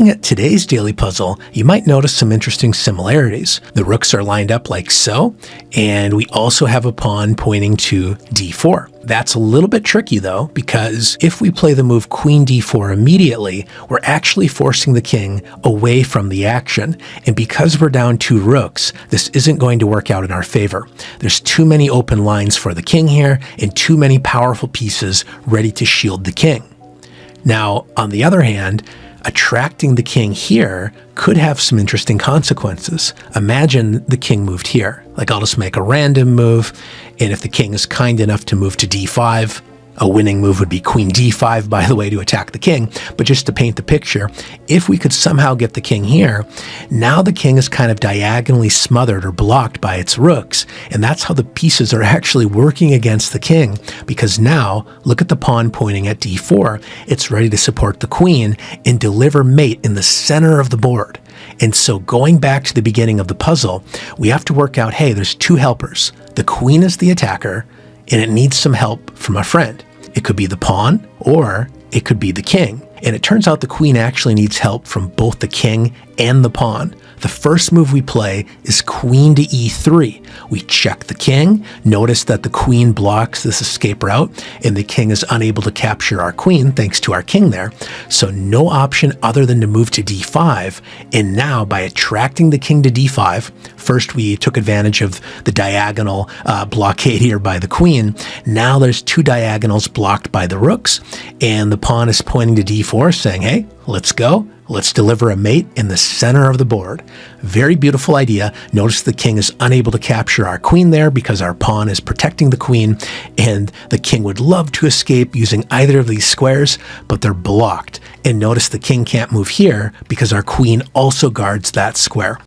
Looking at today's daily puzzle, you might notice some interesting similarities. The rooks are lined up like so, and we also have a pawn pointing to d4. That's a little bit tricky though, because if we play the move queen d4 immediately, we're actually forcing the king away from the action. And because we're down 2 rooks, this isn't going to work out in our favor. There's too many open lines for the king here, and too many powerful pieces ready to shield the king. Now, on the other hand, attracting the king here could have some interesting consequences. Imagine the king moved here. Like, I'll just make a random move, and if the king is kind enough to move to d5, a winning move would be queen d5, by the way, to attack the king. But just to paint the picture, if we could somehow get the king here, now the king is kind of diagonally smothered or blocked by its rooks. And that's how the pieces are actually working against the king, because now, look at the pawn pointing at d4. It's ready to support the queen and deliver mate in the center of the board. And so going back to the beginning of the puzzle, we have to work out, hey, there's 2 helpers. The queen is the attacker, and it needs some help from a friend. It could be the pawn, or it could be the king. And it turns out the queen actually needs help from both the king and the pawn. The first move we play is queen to e3. We check the king, notice that the queen blocks this escape route, and the king is unable to capture our queen thanks to our king there. So no option other than to move to d5. And now by attracting the king to d5, first we took advantage of the diagonal blockade here by the queen. Now there's 2 diagonals blocked by the rooks, and the pawn is pointing to d4 saying, hey, let's go. Let's deliver a mate in the center of the board. Very beautiful idea. Notice the king is unable to capture our queen there because our pawn is protecting the queen, and the king would love to escape using either of these squares, but they're blocked. And notice the king can't move here because our queen also guards that square.